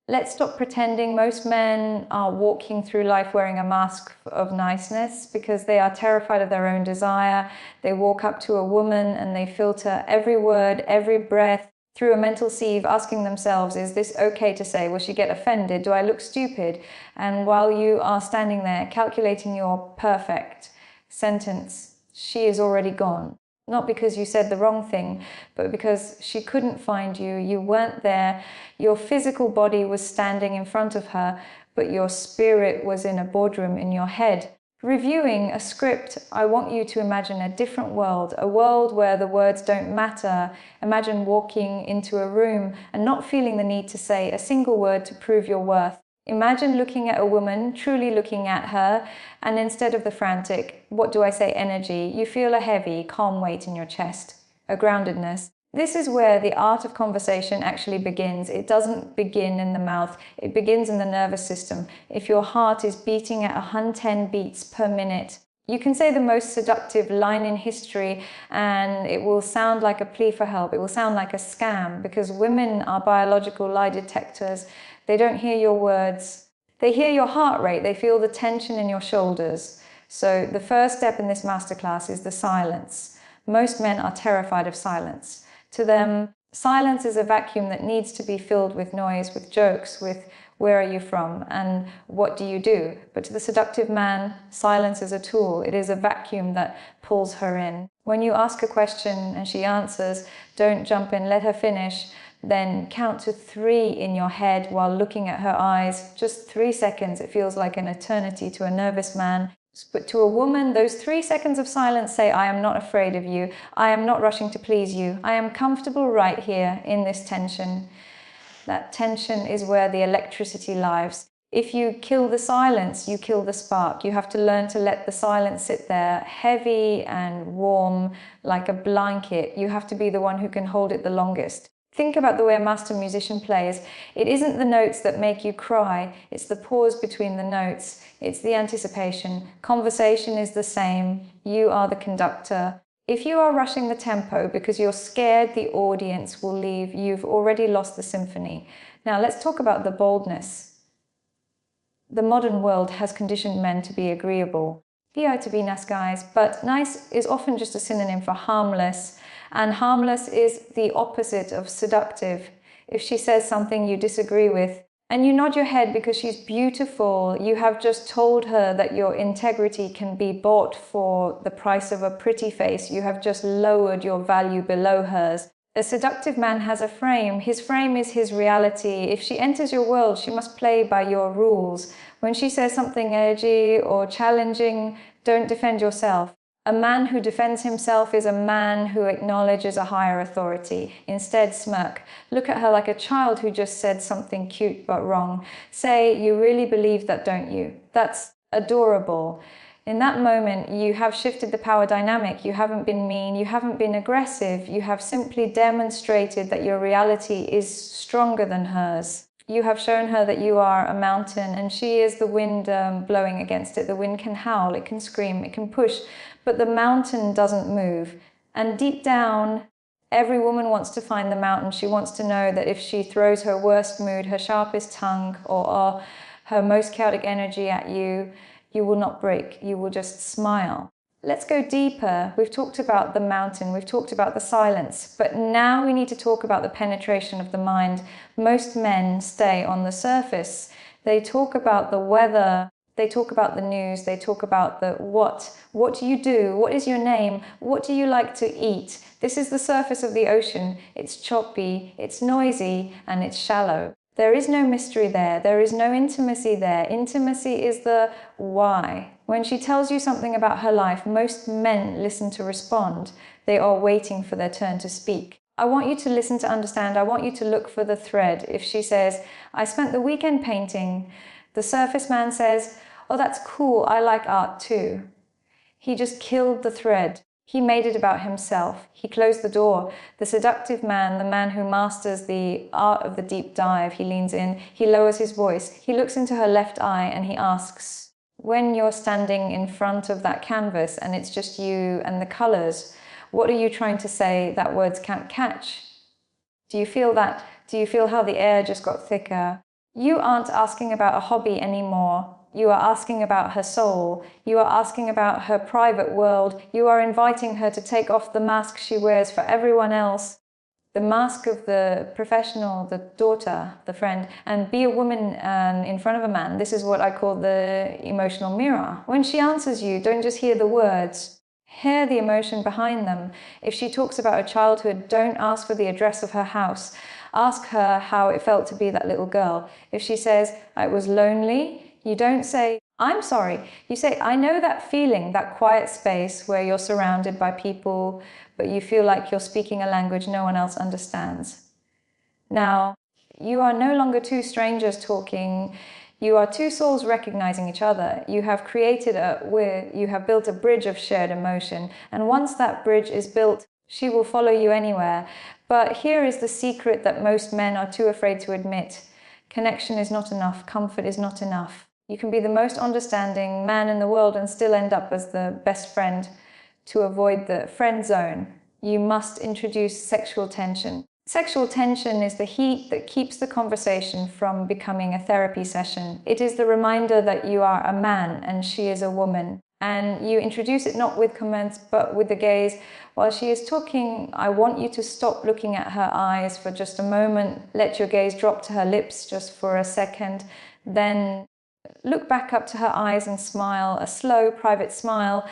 Let's stop pretending. Most men are walking through life wearing a mask of niceness because they are terrified of their own desire. They walk up to a woman and they filter every word, every breath through a mental sieve, asking themselves, is this okay to say? Will she get offended? Do I look stupid? And while you are standing there calculating your perfect sentence, she is already gone. Not because you said the wrong thing, but because she couldn't find you. You weren't there. Your physical body was standing in front of her, but your spirit was in a boardroom in your head. Reviewing a script, I want you to imagine a different world, a world where the words don't matter. Imagine walking into a room and not feeling the need to say a single word to prove your worth. Imagine looking at a woman, truly looking at her, and instead of the frantic, what do I say, energy, you feel a heavy, calm weight in your chest, a groundedness. This is where the art of conversation actually begins. It doesn't begin in the mouth, it begins in the nervous system. If your heart is beating at 110 beats per minute, you can say the most seductive line in history and it will sound like a plea for help. It will sound like a scam because women are biological lie detectors. They don't hear your words. They hear your heart rate. They feel the tension in your shoulders. So the first step in this masterclass is the silence. Most men are terrified of silence. To them, silence is a vacuum that needs to be filled with noise, with jokes, with where are you from and what do you do? But to the seductive man, silence is a tool. It is a vacuum that pulls her in. When you ask a question and she answers, don't jump in, let her finish. Then count to 3 in your head while looking at her eyes. Just 3 seconds. It feels like an eternity to a nervous man. But to a woman, those 3 seconds of silence say, I am not afraid of you. I am not rushing to please you. I am comfortable right here in this tension. That tension is where the electricity lives. If you kill the silence, you kill the spark. You have to learn to let the silence sit there, heavy and warm, like a blanket. You have to be the one who can hold it the longest. Think about the way a master musician plays. It isn't the notes that make you cry, it's the pause between the notes. It's the anticipation. Conversation is the same. You are the conductor. If you are rushing the tempo because you're scared the audience will leave, you've already lost the symphony. Now let's talk about the boldness. The modern world has conditioned men to be agreeable. Yeah, to be nice guys, but nice is often just a synonym for harmless. And harmless is the opposite of seductive. If she says something you disagree with, and you nod your head because she's beautiful, you have just told her that your integrity can be bought for the price of a pretty face. You have just lowered your value below hers. A seductive man has a frame. His frame is his reality. If she enters your world, she must play by your rules. When she says something edgy or challenging, don't defend yourself. A man who defends himself is a man who acknowledges a higher authority. Instead, smirk. Look at her like a child who just said something cute but wrong. Say, you really believe that, don't you? That's adorable. In that moment, you have shifted the power dynamic. You haven't been mean, you haven't been aggressive. You have simply demonstrated that your reality is stronger than hers. You have shown her that you are a mountain and she is the wind blowing against it. The wind can howl, it can scream, it can push, but the mountain doesn't move. And deep down, every woman wants to find the mountain. She wants to know that if she throws her worst mood, her sharpest tongue, or her most chaotic energy at you, you will not break, you will just smile. Let's go deeper. We've talked about the mountain, we've talked about the silence, but now we need to talk about the penetration of the mind. Most men stay on the surface. They talk about the weather, they talk about the news, they talk about the what do you do, what is your name, what do you like to eat. This is the surface of the ocean. It's choppy, it's noisy, and it's shallow. There is no mystery there. There is no intimacy there. Intimacy is the why. When she tells you something about her life, most men listen to respond. They are waiting for their turn to speak. I want you to listen to understand. I want you to look for the thread. If she says, I spent the weekend painting, the surface man says, oh, that's cool. I like art too. He just killed the thread. He made it about himself. He closed the door. The seductive man, the man who masters the art of the deep dive, he leans in, he lowers his voice, he looks into her left eye and he asks, when you're standing in front of that canvas and it's just you and the colors, what are you trying to say that words can't catch? Do you feel that? Do you feel how the air just got thicker? You aren't asking about a hobby anymore. You are asking about her soul. You are asking about her private world. You are inviting her to take off the mask she wears for everyone else, the mask of the professional, the daughter, the friend, and be a woman in front of a man. This is what I call the emotional mirror. When she answers you, don't just hear the words. Hear the emotion behind them. If she talks about her childhood, don't ask for the address of her house. Ask her how it felt to be that little girl. If she says, "I was lonely," you don't say, "I'm sorry." You say, "I know that feeling, that quiet space where you're surrounded by people, but you feel like you're speaking a language no one else understands." Now, you are no longer two strangers talking. You are two souls recognizing each other. You have you have built a bridge of shared emotion. And once that bridge is built, she will follow you anywhere. But here is the secret that most men are too afraid to admit. Connection is not enough. Comfort is not enough. You can be the most understanding man in the world and still end up as the best friend. To avoid the friend zone, you must introduce sexual tension. Sexual tension is the heat that keeps the conversation from becoming a therapy session. It is the reminder that you are a man and she is a woman. And you introduce it not with comments, but with the gaze. While she is talking, I want you to stop looking at her eyes for just a moment. Let your gaze drop to her lips just for a second. Then look back up to her eyes and smile, a slow, private smile.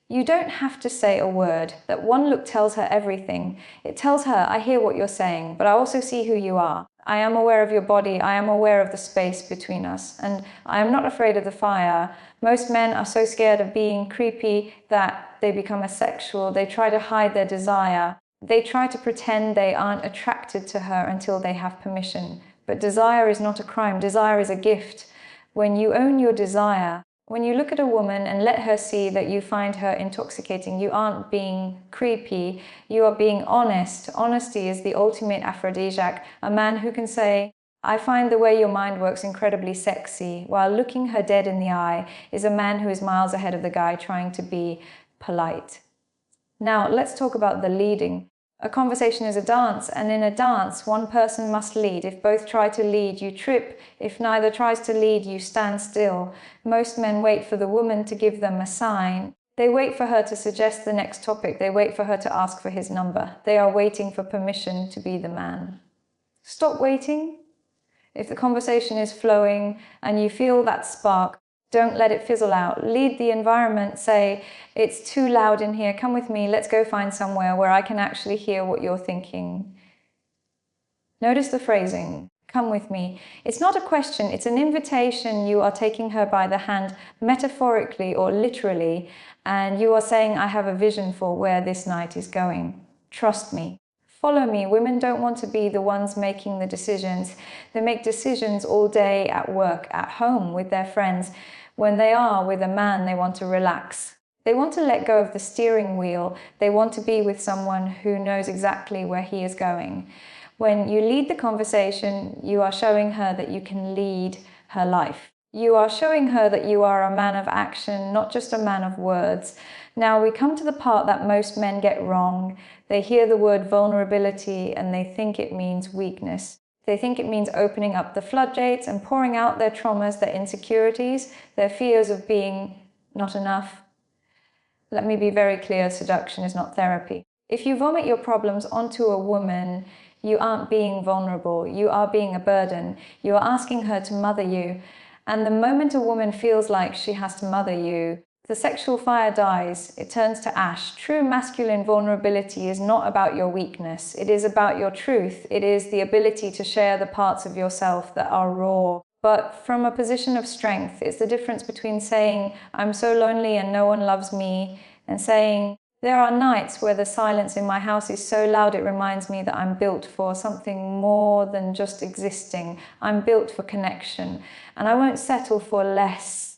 You don't have to say a word. That one look tells her everything. It tells her, I hear what you're saying, but I also see who you are. I am aware of your body. I am aware of the space between us. And I am not afraid of the fire. Most men are so scared of being creepy that they become asexual. They try to hide their desire. They try to pretend they aren't attracted to her until they have permission. But desire is not a crime. Desire is a gift. When you own your desire, when you look at a woman and let her see that you find her intoxicating, you aren't being creepy, you are being honest. Honesty is the ultimate aphrodisiac. A man who can say, I find the way your mind works incredibly sexy, while looking her dead in the eye, is a man who is miles ahead of the guy trying to be polite. Now, let's talk about the leading. A conversation is a dance, and in a dance, one person must lead. If both try to lead, you trip. If neither tries to lead, you stand still. Most men wait for the woman to give them a sign. They wait for her to suggest the next topic. They wait for her to ask for his number. They are waiting for permission to be the man. Stop waiting. If the conversation is flowing and you feel that spark, don't let it fizzle out. Lead the environment. Say, it's too loud in here. Come with me. Let's go find somewhere where I can actually hear what you're thinking. Notice the phrasing. Come with me. It's not a question. It's an invitation. You are taking her by the hand, metaphorically or literally, and you are saying, I have a vision for where this night is going. Trust me. Follow me. Women don't want to be the ones making the decisions. They make decisions all day at work, at home, with their friends. When they are with a man, they want to relax. They want to let go of the steering wheel. They want to be with someone who knows exactly where he is going. When you lead the conversation, you are showing her that you can lead her life. You are showing her that you are a man of action, not just a man of words. Now we come to the part that most men get wrong. They hear the word vulnerability and they think it means weakness. They think it means opening up the floodgates and pouring out their traumas, their insecurities, their fears of being not enough. Let me be very clear, seduction is not therapy. If you vomit your problems onto a woman, you aren't being vulnerable. You are being a burden. You are asking her to mother you. And the moment a woman feels like she has to mother you, the sexual fire dies, it turns to ash. True masculine vulnerability is not about your weakness. It is about your truth. It is the ability to share the parts of yourself that are raw, but from a position of strength. It's the difference between saying, I'm so lonely and no one loves me, and saying, there are nights where the silence in my house is so loud it reminds me that I'm built for something more than just existing. I'm built for connection, and I won't settle for less.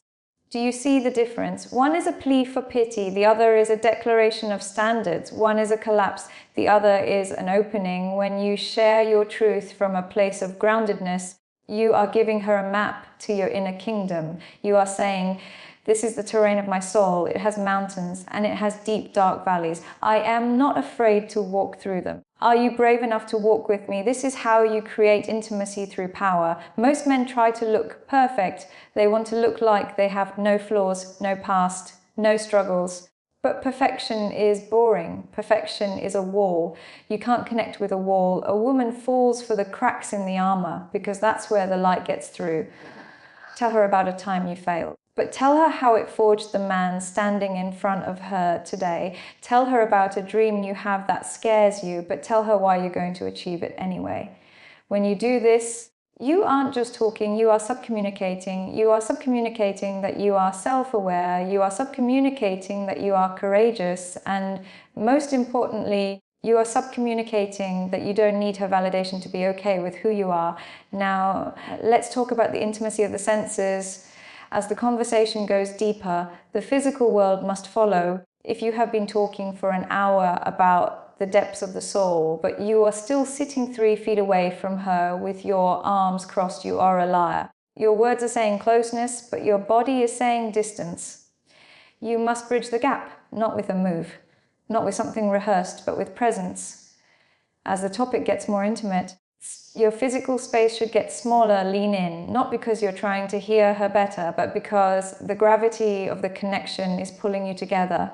Do you see the difference? One is a plea for pity, the other is a declaration of standards. One is a collapse, the other is an opening. When you share your truth from a place of groundedness, you are giving her a map to your inner kingdom. You are saying, this is the terrain of my soul. It has mountains and it has deep, dark valleys. I am not afraid to walk through them. Are you brave enough to walk with me? This is how you create intimacy through power. Most men try to look perfect. They want to look like they have no flaws, no past, no struggles. But perfection is boring. Perfection is a wall. You can't connect with a wall. A woman falls for the cracks in the armor because that's where the light gets through. Tell her about a time you failed. But tell her how it forged the man standing in front of her today. Tell her about a dream you have that scares you, but tell her why you're going to achieve it anyway. When you do this, you aren't just talking, you are subcommunicating. You are subcommunicating that you are self-aware. You are subcommunicating that you are courageous. And most importantly, you are subcommunicating that you don't need her validation to be okay with who you are. Now, let's talk about the intimacy of the senses. As the conversation goes deeper, the physical world must follow. If you have been talking for an hour about the depths of the soul, but you are still sitting 3 feet away from her with your arms crossed, you are a liar. Your words are saying closeness, but your body is saying distance. You must bridge the gap, not with a move, not with something rehearsed, but with presence. As the topic gets more intimate, your physical space should get smaller, lean in, not because you're trying to hear her better, but because the gravity of the connection is pulling you together.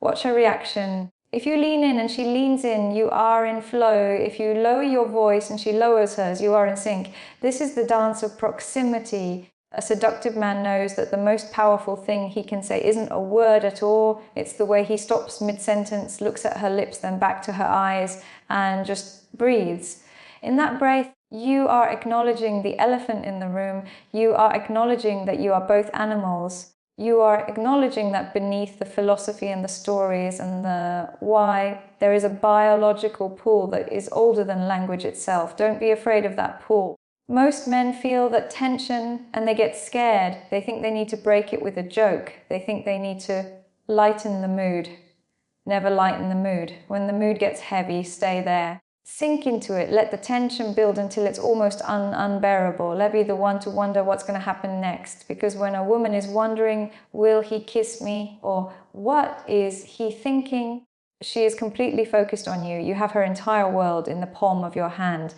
Watch her reaction. If you lean in and she leans in, you are in flow. If you lower your voice and she lowers hers, you are in sync. This is the dance of proximity. A seductive man knows that the most powerful thing he can say isn't a word at all. It's the way he stops mid-sentence, looks at her lips, then back to her eyes, and just breathes. In that breath, you are acknowledging the elephant in the room. You are acknowledging that you are both animals. You are acknowledging that beneath the philosophy and the stories and the why, there is a biological pull that is older than language itself. Don't be afraid of that pull. Most men feel that tension and they get scared. They think they need to break it with a joke. They think they need to lighten the mood. Never lighten the mood. When the mood gets heavy, stay there. Sink into it. Let the tension build until it's almost unbearable. Let be the one to wonder what's going to happen next. Because when a woman is wondering, will he kiss me? Or what is he thinking? She is completely focused on you. You have her entire world in the palm of your hand.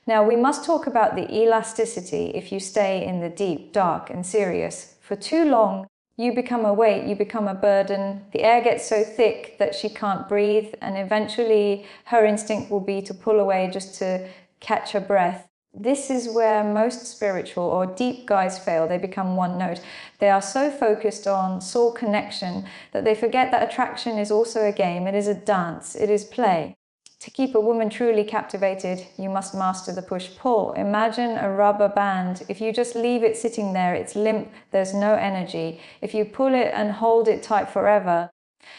Now, we must talk about the elasticity if you stay in the deep, dark, and serious. For too long, you become a weight, you become a burden. The air gets so thick that she can't breathe, and eventually her instinct will be to pull away just to catch her breath. This is where most spiritual or deep guys fail. They become one note. They are so focused on soul connection that they forget that attraction is also a game. It is a dance. It is play. To keep a woman truly captivated, you must master the push-pull. Imagine a rubber band. If you just leave it sitting there, it's limp, there's no energy. If you pull it and hold it tight forever,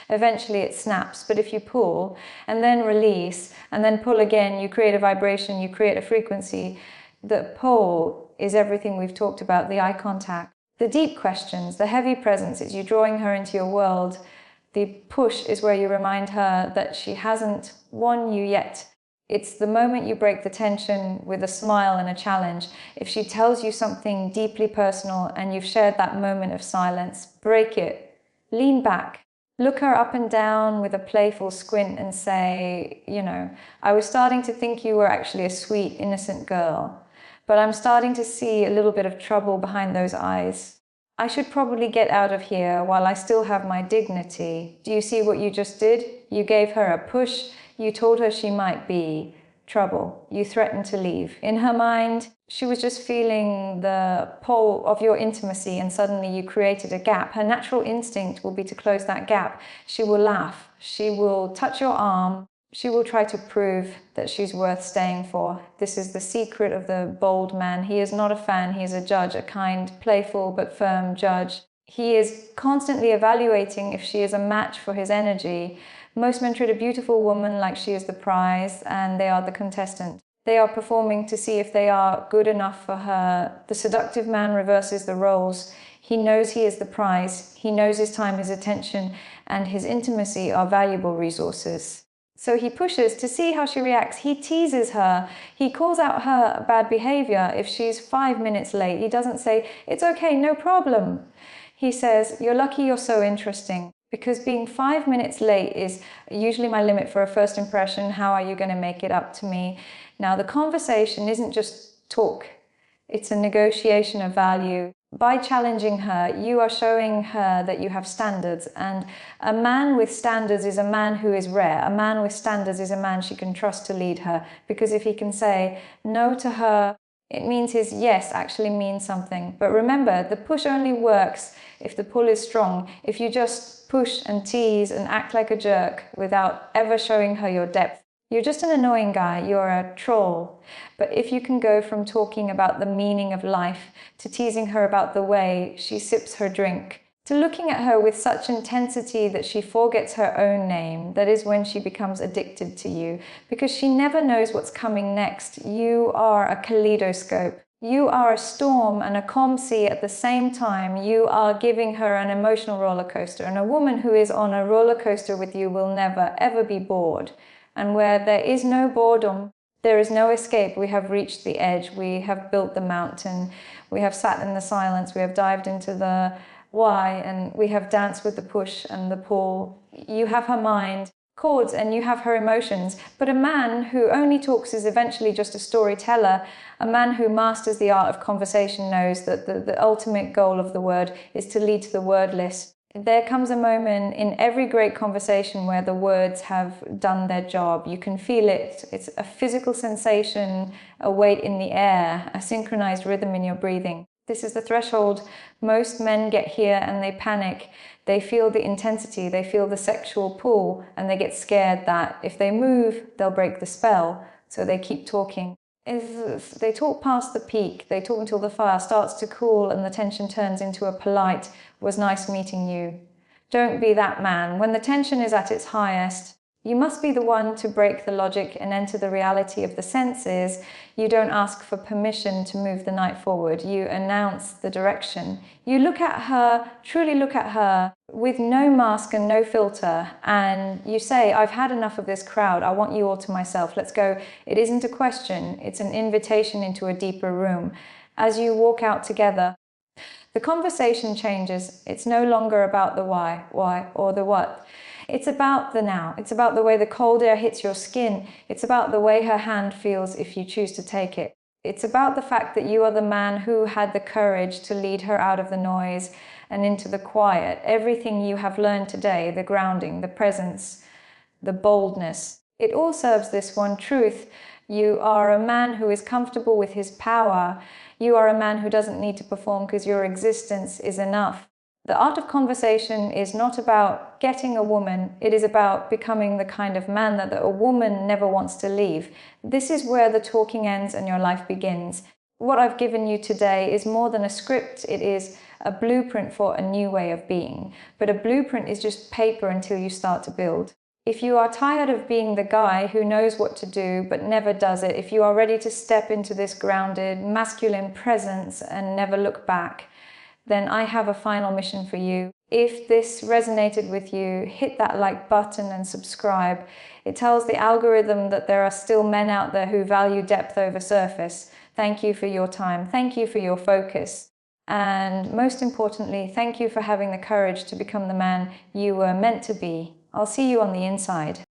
eventually it snaps. But if you pull and then release and then pull again, you create a vibration, you create a frequency. The pull is everything we've talked about, the eye contact. The deep questions, the heavy presence is you drawing her into your world. The push is where you remind her that she hasn't won you yet. It's the moment you break the tension with a smile and a challenge. If she tells you something deeply personal and you've shared that moment of silence, break it. Lean back. Look her up and down with a playful squint and say, I was starting to think you were actually a sweet, innocent girl, but I'm starting to see a little bit of trouble behind those eyes. I should probably get out of here while I still have my dignity. Do you see what you just did? You gave her a push. You told her she might be trouble. You threatened to leave. In her mind, she was just feeling the pull of your intimacy, and suddenly you created a gap. Her natural instinct will be to close that gap. She will laugh. She will touch your arm. She will try to prove that she's worth staying for. This is the secret of the bold man. He is not a fan, he is a judge, a kind, playful but firm judge. He is constantly evaluating if she is a match for his energy. Most men treat a beautiful woman like she is the prize and they are the contestant. They are performing to see if they are good enough for her. The seductive man reverses the roles. He knows he is the prize. He knows his time, his attention, and his intimacy are valuable resources. So he pushes to see how she reacts. He teases her. He calls out her bad behavior if she's 5 minutes late. He doesn't say, it's okay, no problem. He says, you're lucky you're so interesting. Because being 5 minutes late is usually my limit for a first impression. How are you going to make it up to me? Now, the conversation isn't just talk. It's a negotiation of value. By challenging her, you are showing her that you have standards. And a man with standards is a man who is rare. A man with standards is a man she can trust to lead her. Because if he can say no to her, it means his yes actually means something. But remember, the push only works if the pull is strong. If you just push and tease and act like a jerk without ever showing her your depth, you're just an annoying guy, you're a troll. But if you can go from talking about the meaning of life to teasing her about the way she sips her drink, to looking at her with such intensity that she forgets her own name, that is when she becomes addicted to you, because she never knows what's coming next. You are a kaleidoscope. You are a storm and a calm sea at the same time. You are giving her an emotional roller coaster. And a woman who is on a roller coaster with you will never, ever be bored. And where there is no boredom, there is no escape. We have reached the edge. We have built the mountain. We have sat in the silence. We have dived into the why, and we have danced with the push and the pull. You have her mind, chords, and you have her emotions. But a man who only talks is eventually just a storyteller. A man who masters the art of conversation knows that the ultimate goal of the word is to lead to the wordless. There comes a moment in every great conversation where the words have done their job. You can feel it. It's a physical sensation, a weight in the air, a synchronized rhythm in your breathing. This is the threshold. Most men get here and they panic. They feel the intensity, they feel the sexual pull, and they get scared that if they move, they'll break the spell. So they keep talking. If they talk past the peak, they talk until the fire starts to cool and the tension turns into a polite, "was nice meeting you." Don't be that man. When the tension is at its highest, you must be the one to break the logic and enter the reality of the senses. You don't ask for permission to move the night forward. You announce the direction. You look at her, truly look at her, with no mask and no filter, and you say, "I've had enough of this crowd. I want you all to myself. Let's go." It isn't a question. It's an invitation into a deeper room. As you walk out together, the conversation changes. It's no longer about the why, or the what. It's about the now. It's about the way the cold air hits your skin. It's about the way her hand feels if you choose to take it. It's about the fact that you are the man who had the courage to lead her out of the noise and into the quiet. Everything you have learned today, the grounding, the presence, the boldness, it all serves this one truth. You are a man who is comfortable with his power. You are a man who doesn't need to perform because your existence is enough. The art of conversation is not about getting a woman. It is about becoming the kind of man that a woman never wants to leave. This is where the talking ends and your life begins. What I've given you today is more than a script. It is a blueprint for a new way of being. But a blueprint is just paper until you start to build. If you are tired of being the guy who knows what to do but never does it, if you are ready to step into this grounded, masculine presence and never look back, then I have a final mission for you. If this resonated with you, hit that like button and subscribe. It tells the algorithm that there are still men out there who value depth over surface. Thank you for your time. Thank you for your focus. And most importantly, thank you for having the courage to become the man you were meant to be. I'll see you on the inside.